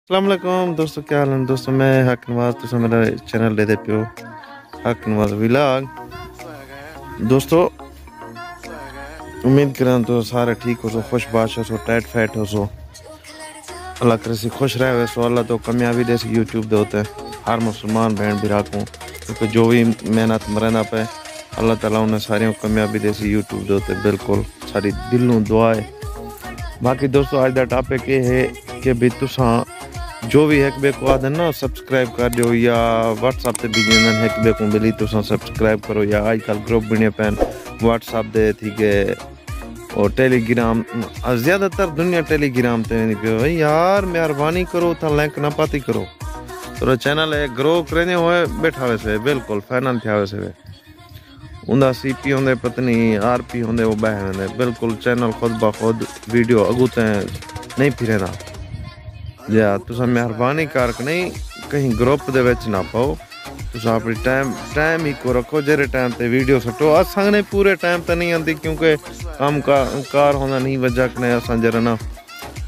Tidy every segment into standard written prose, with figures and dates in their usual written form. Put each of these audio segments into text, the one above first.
अस्सलाम वालेकुम दोस्तों, क्या हाल है दोस्तों। मैं हक नवाज, तुम मेरा चैनल दे पियो हक नवाज व्लॉग। दोस्तों उम्मीद करा तो सारे ठीक हो सो, खुशबाश हो सो, टाइट फैट हो सो, अल्लाह करे से खुश रहे सो। अल्लाह तो कामयाबी दे यूट्यूब दे होते हर मुसलमान बहन भी राखूँ, क्योंकि जो भी मेहनत मरना पे अल्लाह ताला उन्हें सारी कामयाबी दे यूट्यूब दे होते। बिल्कुल सारी दिलों दुआ है। बाकी दोस्तों आज का टॉपिक ये है कि भी तुसा जो भी एक बे को आदन ना सब्सक्राइब कर दो, या व्हाट्सएप से भी जन एक बे को मिली तो सब्सक्राइब करो, या आजकल ग्रुप बने पैन व्हाट्सएप दे थी के और टेलीग्राम, ज़्यादातर दुनिया टेलीग्राम ते नहीं पे भाई यार, मेहरबानी करो था लिंक ना पाती करो तो चैनल है ग्रो करने हुए बैठा वैसे बिल्कुल फाइनल थिया वैसे उनका सीपी होंगे पत्नी आरपी होंगे वो बह होंगे बिल्कुल चैनल खुद ब खुद वीडियो अगू ते नहीं फिरेना। या तुसा मेहरबानी करके नहीं कहीं ग्रुप दे विच ना पाओ, तुसा अपनी टाइम ही को रखो जेरे टाइम ते वीडियो सटो। असां ने पूरे टाइम ते नहीं आती क्योंकि काम कार होना नहीं वजह कने असां जरा ना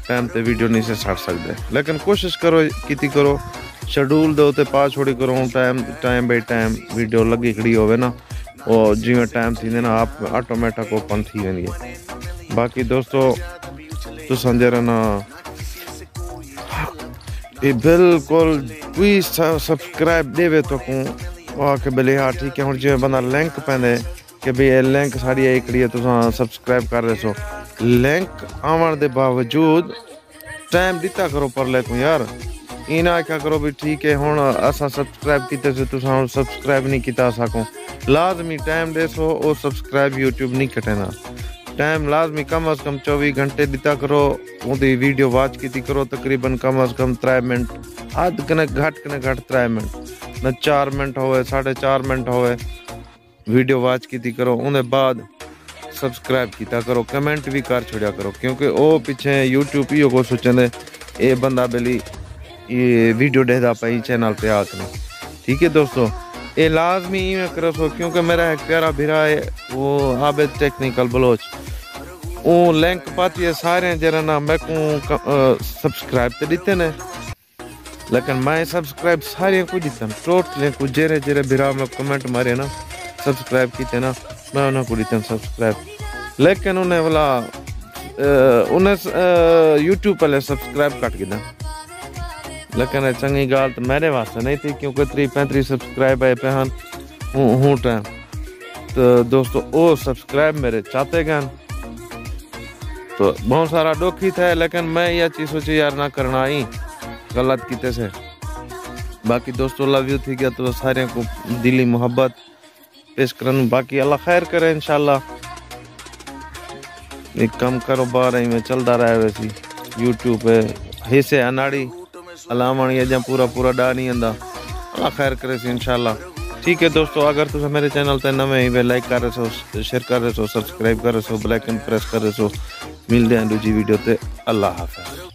टाइम ते वीडियो नहीं से सट सकते, लेकिन कोशिश करो किती करो शेड्यूल दे उते पा छोड़ी करो टाइम बाई टाइम वीडियो लगी खड़ी होवे ना, और जिवें टाइम थी ना आप ऑटोमेटिक ओपन थी वेंदी है। बाकी दोस्तों तुसां जरा ना ये बिल्कुल कोई सब्सक्राइब देवे तो के भले हाँ ठीक है। हम जिवें बंदा लिंक पैंदे कि भाई ये लिंक साड़ी आई खड़ी है तुसां सब्सक्राइब कर रहे सो, लिंक आवन दे बावजूद टाइम दिता करो पर लेको यार, इना क्या करो भी ठीक है हुण असां सब्सक्राइब कीते से तुसां सब्सक्राइब नहीं कीता सको, लाजमी टाइम दे सो और सब्सक्राइब यूट्यूब नहीं कटेना। टाइम लाजमी कम अज कम 24 घंटे दिता करो, उनकी वीडियो वॉच की करो तकरीबन कम अज कम 3 मिनट, अध कने घट 3 मिनट न 4 मिनट होवे 4.5 मिनट होवे वीडियो वॉच की करो, उन्हें बाद सब्सक्राइब किया करो, कमेंट भी कर छोड़ा करो, क्योंकि वो पीछे यूट्यूब ही को सोचते ये बंदा बेली ये वीडियो देता पाई चैनल पे आकर। ठीक है दोस्तों, ये लाजमी में करो सो, क्योंकि मेरा एक प्यारा भिरा है वो आबिद टेक्निकल बलोच, वो लिंक पाती है सारे जरा ना मैं को सब्सक्राइब तो दीते ने, लेकिन मैं सब्सक्राइब सारे को दीता टोटल को जेरे जेरे भिरा में कमेंट मारे ना सब्सक्राइब किते ना मैं उन्हें को दीता सब्सक्राइब, लेकिन उन्हें वाला उन्हें यूट्यूब पहले सब्सक्राइब कट गिदा, लेकिन चंगी गाल तो मेरे वास्ते नहीं थी क्योंकि 35 सब्सक्राइब आए पे हूँ टाइम तो दोस्तों वो सब्सक्राइब मेरे चाहते गए तो बहुत सारा दुख ही था, लेकिन मैं यह चीज़ सोची यार ना करना ही गलत किते से। बाकी दोस्तों लव यू थी गया तो सारे को दिली मोहब्बत पेश करन, बाकी अल्लाह खैर करे इंशाल्लाह। एक कम कारोबार में चलता रहा वैसी यूट्यूब पे हिस्से अनाड़ी अलामण या पूरा डा नहीं आंदा, अल्लाह खैर करे सी इंशाल्लाह। ठीक है दोस्तों, अगर तुम मेरे चैनल ते नवे ही लाइक कर रहे सो, शेयर कर रहे सो, सब्सक्राइब कर रहे सो, बेल आइकन प्रेस कर रहे सो, मिलते हैं दूसरी वीडियो ते। अल्लाह हाफ़िज़।